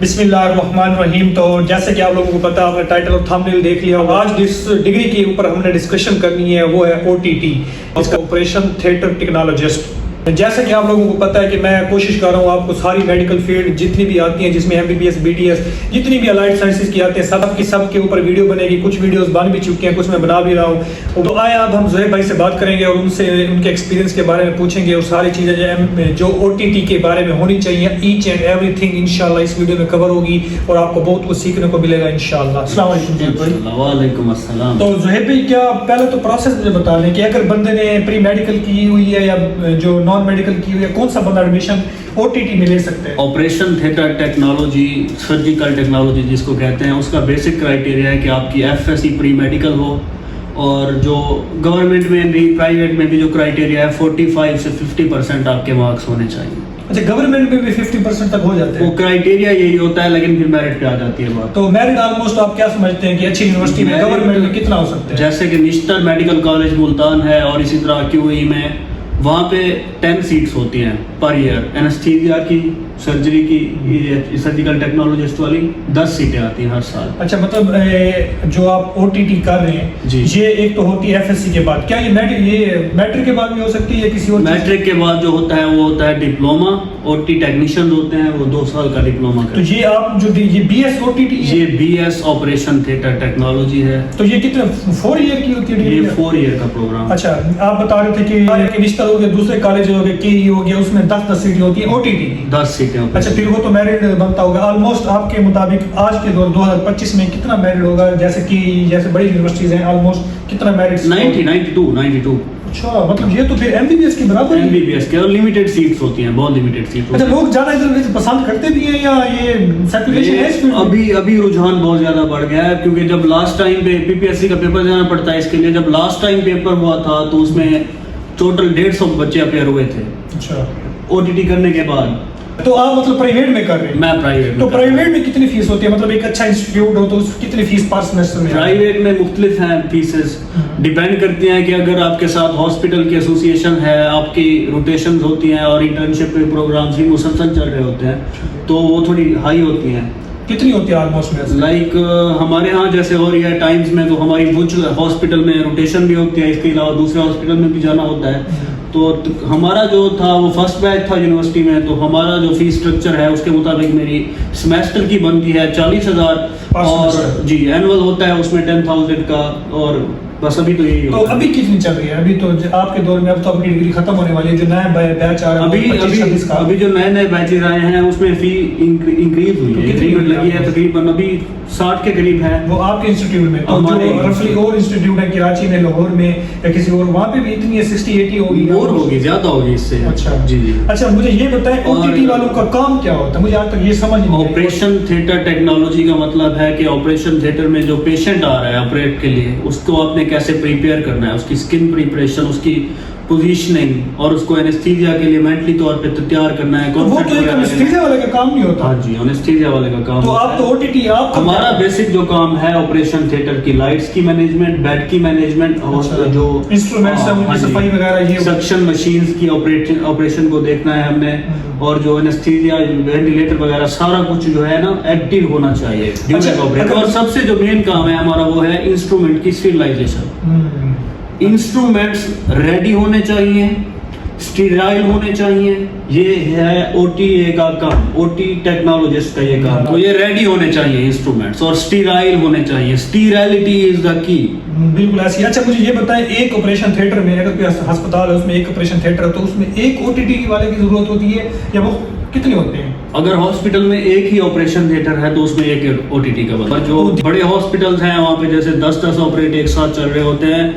بسم اللہ الرحمن الرحیم. تو جیسے کہ آپ لوگوں کو پتا ہے, آپ نے ٹائٹل اور تھمبنیل دیکھ لیا. آج جس ڈگری کے اوپر ہم نے ڈسکشن کرنی ہے وہ ہے OTT, اس کا آپریشن تھیٹر ٹیکنالوجسٹ. جیسا کہ آپ لوگوں کو پتا ہے کہ میں کوشش کر رہا ہوں آپ کو ساری میڈیکل فیلڈ جتنی بھی آتی ہیں, جس میں MBBS BDS جتنی بھی الائڈ سائنسز کی آتے ہیں, سب کی سب کے اوپر ویڈیو بنے گی. کچھ ویڈیوز بن بھی چکی ہیں, کچھ میں بنا بھی رہا ہوں. تو آئے اب ہم زہیب بھائی سے بات کریں گے اور ان سے ان کے ایکسپیرینس کے بارے میں پوچھیں گے, اور ساری چیزیں جو OTT کے بارے میں ہونی چاہیے, ایچ اینڈ ایوری تھنگ انشاءاللہ اس ویڈیو میں کور ہوگی اور آپ کو بہت کچھ سیکھنے کو ملے گا انشاءاللہ. السلام علیکم زہیب بھائی. وعلیکم السلام. تو زہیب بھائی کیا پہلے تو پروسیس مجھے بتا دیں کہ اگر بندے نے پری میڈیکل کی ہوئی ہے یا جو نان میڈیکل کی ہوئی ہے, کون سا بندہ ایڈمیشن OTT میں لے سکتے ہیں؟ Operation theatre technology, surgical technology جس کو کہتے ہیں, اس کا بیسک کرائٹیریا ہے کہ آپ کی FSC پری میڈیکل ہو, اور جو گورنمنٹ میں بھی پرائیویٹ میں بھی جو کرائٹیریا ہے 45 سے 50% آپ کے مارکس ہونے چاہیے. اچھا, گورنمنٹ میں بھی 50% تک ہو جاتے ہیں؟ وہ کرائٹیریا یہی ہوتا ہے, لیکن پھر میرٹ پہ آ جاتی ہے بات. تو میرٹ آلموسٹ آپ کیا سمجھتے ہیں کہ اچھی یونیورسٹی میں گورنمنٹ میں کتنا ہو سکتا ہے؟ جیسے کہ نشتر میڈیکل کالج ملتان ہے, اور اسی طرح QE میں وہاں پہ 10 سیٹس ہوتی ہیں پر ایئر. اینستھیزیا کی, سرجری کی, سرجیکل ٹیکنالوجسٹ والی 10 سیٹیں آتی ہیں ہر سال. اچھا, مطلب جو آپ OTT کر رہے ہیں جی, یہ ایک تو ہوتی ہے FSC کے بعد, کیا یہ میٹرک کے بعد بھی ہو سکتی ہے یا کسی اور؟ میٹرک کے بعد جو ہوتا ہے وہ ہوتا ہے ڈپلوما. OT ٹیکنیشین ہوتے ہیں, وہ 2 سال کا ڈپلوما کرتے ہیں. تو یہ آپ جو یہ BS OTT یہ BS آپریشن تھیٹر ٹیکنالوجی ہے. تو یہ کتنے 4 ایئر کی ہوتی ہے؟ یہ 4 ایئر کا پروگرام. اچھا, آپ بتا رہے تھے کہ نشتر ہو گیا, دوسرے کالج ہو گئے, KE ہو گیا, اس میں 10 سیٹیں ہوتی ہیں OTT کی. 10 سیٹیں. اچھا, پھر وہ تو میرٹ بنتا ہوگا آلموسٹ آپ کے مطابق آج کے دور 2025 میں کتنا میرٹ ہوگا؟ جیسے کہ جیسے بڑی یونیورسٹیز ہیں آلموسٹ کتنا میرٹ؟ 92. اچھا, مطلب یہ تو پھر MBBS کی برابر ہے. MBBS کے, اور لمیٹڈ سیٹس ہوتی ہیں, بہت لمیٹڈ سیٹس. اچھا, لوگ جانا ادھر پسند کرتے بھی ہیں یا یہ سیچوریشن ہے اس میں؟ ابھی رجحان بہت زیادہ بڑھ گیا ہے, کیونکہ جب لاسٹ ٹائم پہ PPSC کا پیپر دینا پڑتا ہے اس کے لیے. جب لاسٹ ٹائم پیپر ہوا تھا تو اس میں ٹوٹل 150 بچے اپیئر ہوئے تھے. اچھا, OTT کرنے کے بعد. تو آپ مطلب پرائیویٹ میں کر رہے ہیں؟ میں پرائیویٹ. تو پرائیویٹ میں کتنی فیس ہوتی ہے؟ مطلب ایک اچھا انسٹیٹیوٹ ہو تو اس کی کتنی فیس پر سیمسٹر میں؟ پرائیویٹ میں مختلف ہیں فیسز, ڈیپینڈ کرتی ہیں کہ اگر آپ کے ساتھ ہاسپٹل کی ایسوسیشن ہے, آپ کی روٹیشنز ہوتی ہیں اور انٹرنشپ کے پروگرامز بھی مسلسل چل رہے ہوتے ہیں, تو وہ تھوڑی ہائی ہوتی ہیں. کتنی ہوتی ہے آلموسٹ؟ لائک ہمارے ہاں جیسے ہو رہی ہے ٹائمز میں, تو ہماری بھوج ہاسپٹل میں روٹیشن بھی ہوتی ہے, اس کے علاوہ دوسرے ہاسپٹل میں بھی جانا ہوتا ہے. تو ہمارا جو تھا وہ فرسٹ بیچ تھا یونیورسٹی میں, تو ہمارا جو فیس اسٹرکچر ہے اس کے مطابق میری سیمیسٹر کی بنتی ہے 40,000, اور جی اینول ہوتا ہے اس میں 10,000 کا. اور بس ابھی تو یہی تو ابھی کتنی چل رہی ہے؟ ابھی تو آپ کے دور میں اب تو اپنی ڈگری ختم ہونے والی ہے, جو نیا بیچ آ رہا ہے ابھی جو نئے بیچز آئے ہیں اس میں فی انکریز ہوئی ہے, انکریمنٹ لگی ہے تقریباً ابھی 60 کے قریب ہے. وہ آپ کے انسٹیٹیوٹ میں؟ تو جو رفلی اور انسٹیٹیوٹ ہے کراچی میں, لاہور میں یا کسی اور, وہاں پہ بھی اتنی 60-80 ہوگی؟ اور ہوگی, زیادہ ہوگی اس سے. اچھا جی جی. اچھا, مجھے یہ بتائیں OTT والوں کا کام کیا ہوتا ہے؟ مجھے آج تک یہ سمجھ نہیں آئی. آپریشن تھیٹر ٹیکنالوجی کا مطلب ہے کہ آپریشن تھیٹر میں جو پیشنٹ آ رہا ہے آپریٹ کے لیے, اس کو آپ نے کیسے پریپیئر کرنا ہے, اس کی اسکن پریپریشن, اس کی پوزیشننگ, اور اس کو اینستھیزیا کے لیے مینٹلی طور پہ تیار کرنا ہے. وہ تو ایک اینستھیزیا والے کا کام نہیں ہوتا. ہاں جی, اینستھیزیا والے کا کام. تو آپ تو OTT آپ ہمارا بیسک جو کام ہے آپریشن تھیٹر کی لائٹس کی مینجمنٹ, بیڈ کی مینجمنٹ, اور جو انسٹرومنٹس ہیں ان کی صفائی وغیرہ, یہ سکشن مشینز کی آپریشن کو دیکھنا ہے ہم نے, اور جو اینستھیزیا وینٹیلیٹر وغیرہ سارا کچھ جو ہے نا ایکٹیو ہونا چاہیے. اور سب سے جو مین کام ہے ہمارا وہ ہے انسٹرومنٹ کی اسٹیرلائزیشن. انسٹرومنٹس ریڈی ہونے چاہیے, اسٹیرائل ہونے چاہیے. یہ ہے OTA کا کام, OT ٹیکنالوجسٹ کا یہ کام. تو یہ ریڈی ہونے چاہیے انسٹرومنٹس, اور اسٹیرائل ہونے چاہیے. اسٹیرائلٹی از دا کی. بالکل ایسی. اچھا, مجھے یہ بتائیں ایک آپریشن تھیٹر میں اگر کوئی ہسپتال ہے اس میں ایک آپریشن تھیٹر ہے, تو اس میں ایک OTT والے کی ضرورت ہوتی ہے یا وہ کتنے ہوتے ہیں؟ اگر ہاسپٹل میں ایک ہی آپریشن تھیٹر ہے تو اس میں ایک OTT کا بتا. جو بڑے ہاسپٹلز ہیں وہاں پہ جیسے 10 آپریٹ ایک ساتھ چل رہے ہوتے ہیں,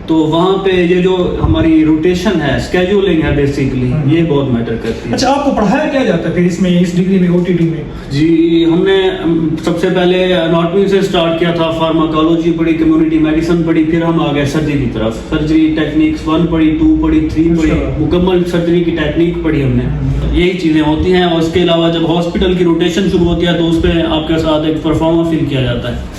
تو وہاں پہ یہ جو ہماری روٹیشن ہے, اسکیجولنگ ہے بیسیکلی, یہ بہت میٹر کرتی ہے. اچھا, آپ کو پڑھایا کیا جاتا ہے پھر اس میں, اس ڈگری میں OTT میں؟ جی, ہم نے سب سے پہلے اناٹمی سے سٹارٹ کیا تھا, فارماکالوجی پڑھی, کمیونٹی میڈیسن پڑھی, پھر ہم آ گئے سرجری کی طرف. سرجری ٹیکنیکس 1 پڑھی, 2 پڑھی, 3 پڑھی, مکمل سرجری کی ٹیکنیک پڑھی ہم نے. یہی چیزیں ہوتی ہیں. اور اس کے علاوہ جب ہاسپٹل کی روٹیشن شروع ہوتی ہے تو اس پہ آپ کے ساتھ ایک پرفارمر فل کیا جاتا ہے.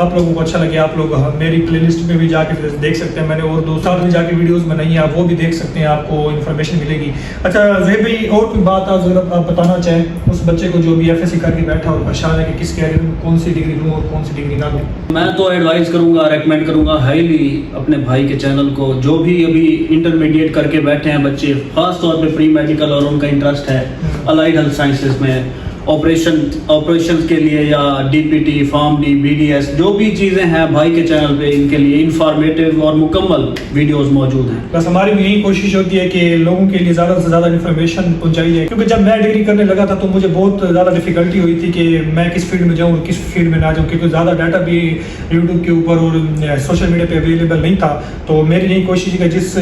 آپ لوگوں کو اچھا لگے آپ لوگ میری پلے لسٹ میں بھی جا کے دیکھ سکتے ہیں. میں نے اور 2 سال میں جا کے ویڈیوز بنائی ہیں, آپ وہ بھی دیکھ سکتے ہیں, آپ کو انفارمیشن ملے گی. اچھا زہیب بھائی, اور کوئی بات آپ بتانا چاہیں اس بچے کو جو بھی ایف ایس سی کر کے بیٹھا اور پریشان ہے کہ کس کیریئر میں کون سی ڈگری لوں اور کون سی ڈگری نہ لوں؟ میں تو ایڈوائز کروں گا, ریکمینڈ کروں گا ہائیلی اپنے بھائی کے چینل کو, جو بھی ابھی انٹرمیڈیٹ کر کے بیٹھے ہیں بچے, خاص طور پہ پری میڈیکل اور ان کا انٹرسٹ ہے الائڈ ہیلتھ سائنسز میں, آپریشن کے لیے یا D P T, form D, B D S, جو بھی چیزیں ہیں بھائی کے چینل پہ ان کے لیے انفارمیٹیو اور مکمل ویڈیوز موجود ہیں. بس ہماری بھی یہی کوشش ہوتی ہے کہ لوگوں کے لیے زیادہ سے زیادہ انفارمیشن پہنچائی جائے, کیونکہ جب میں ڈگری کرنے لگا تھا تو مجھے بہت زیادہ ڈیفیکلٹی ہوئی تھی کہ میں کس فیلڈ میں جاؤں اور کس فیلڈ میں نہ جاؤں, کیونکہ زیادہ ڈاٹا بھی یوٹیوب کے اوپر اور سوشل میڈیا پہ اویلیبل نہیں تھا. تو میری یہی کوشش ہے کہ جس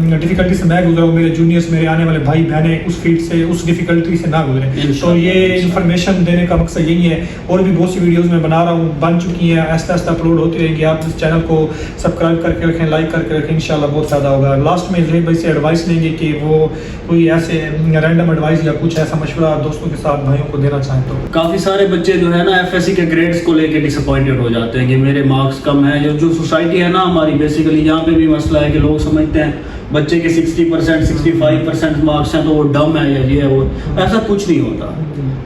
ڈیفیکلٹی سے میں گزرا ہوں, میرے جونیئرس, میرے آنے والے بھائی بہنیں اس فیلڈ سے, اس ڈیفیکلٹی سے نہ گزریں. تو یہ انفارمیشن دینے کا مقصد یہی ہے. اور بھی بہت سی ویڈیوز میں بنا رہا ہوں, بن چکی ہیں, آہستہ آہستہ اپلوڈ ہوتی رہیں گی. آپ اس چینل کو سبسکرائب کر کے رکھیں, لائک کر کے رکھیں, انشاءاللہ بہت فائدہ ہوگا. لاسٹ میں زہیب بھائی سے ایڈوائس لیں گے کہ وہ کوئی ایسے رینڈم ایڈوائس یا کچھ ایسا مشورہ دوستوں کے ساتھ بھائیوں کو دینا چاہیں تو. کافی سارے بچے جو ہے نا ایف ایس سی کے گریڈز کو لے کے ڈس اپوائنٹڈ ہو جاتے ہیں کہ میرے مارکس کم ہیں. جو سوسائٹی ہے نا ہماری, بیسیکلی یہاں پہ بھی مسئلہ ہے کہ لوگ سمجھتے ہیں بچے کے 60% 65% مارکس ہیں تو وہ ڈم ہے یا یہ ہے وہ. ایسا کچھ نہیں ہوتا.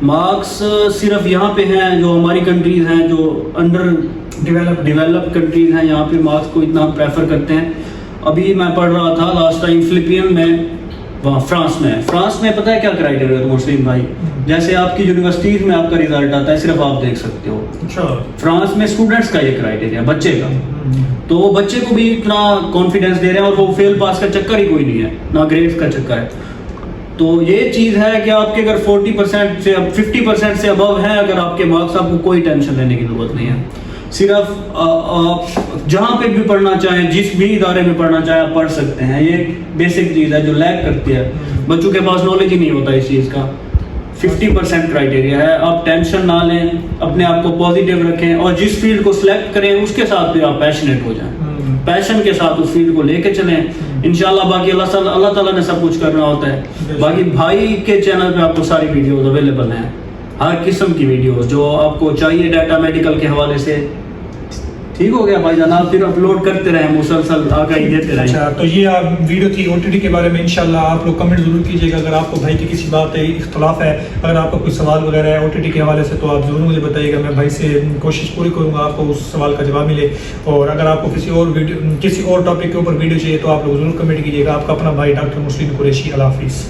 مارکس صرف یہاں پہ ہیں جو ہماری کنٹریز ہیں جو انڈر ڈیولپ کنٹریز ہیں, یہاں پہ مارکس کو اتنا ہم پریفر کرتے ہیں. ابھی میں پڑھ رہا تھا لاسٹ ٹائم فلپین میں, وہاں فرانس میں پتہ ہے کیا کرائیٹیریا ہے مسلم بھائی؟ جیسے آپ کی یونیورسٹیز میں آپ کا رزلٹ آتا ہے, صرف آپ دیکھ سکتے ہو. فرانس میں اسٹوڈنٹس کا یہ کرائیٹیریا, بچے کا. تو وہ بچے کو بھی اتنا کانفیڈینس دے رہے ہیں اور وہ فیل پاس کا چکر ہی کوئی نہیں ہے, نہ گریڈ کا چکر ہے. تو یہ چیز ہے کہ آپ کے اگر 40% سے 50% سے ابو ہیں اگر آپ کے مارکس, آپ کو کوئی ٹینشن لینے کی ضرورت نہیں ہے. صرف آپ جہاں پہ بھی پڑھنا چاہیں, جس بھی ادارے میں پڑھنا چاہیں آپ پڑھ سکتے ہیں. یہ ایک بیسک چیز ہے جو لیک کرتی ہے, بچوں کے پاس نالج ہی نہیں ہوتا اس چیز کا. 50% کرائیٹیریا ہے, آپ ٹینشن نہ لیں, اپنے آپ کو پازیٹیو رکھیں اور جس فیلڈ کو سلیکٹ کریں اس کے ساتھ بھی آپ پیشنیٹ ہو جائیں, پیشن کے ساتھ اس فیلڈ کو لے کے چلیں. انشاءاللہ باقی اللہ تعالیٰ نے سب کچھ کرنا ہوتا ہے. باقی بھائی کے چینل پہ آپ کو ساری ویڈیوز اویلیبل ہیں, ہر قسم کی ویڈیوز جو آپ کو چاہیے ڈیٹا میڈیکل کے حوالے سے. ٹھیک ہو گیا بھائی جان, آپ پھر اپلوڈ کرتے رہیں, مسلسل آگاہی دیتے رہیں. اچھا, تو یہ ویڈیو تھی او ٹی ٹی کے بارے میں. انشاءاللہ آپ لوگ کمنٹ ضرور کیجیے گا اگر آپ کو بھائی کی کسی بات ہے, اختلاف ہے, اگر آپ کا کوئی سوال وغیرہ ہے او ٹی ٹی کے حوالے سے تو آپ ضرور مجھے بتائیے گا. میں بھائی سے کوشش پوری کروں گا آپ کو اس سوال کا جواب ملے. اور اگر آپ کو کسی اور ٹاپک کے اوپر ویڈیو چاہیے تو آپ لوگ ضرور کمنٹ کیجیے گا. آپ کا اپنا بھائی ڈاکٹر مسلم قریشی. اللہ حافظ.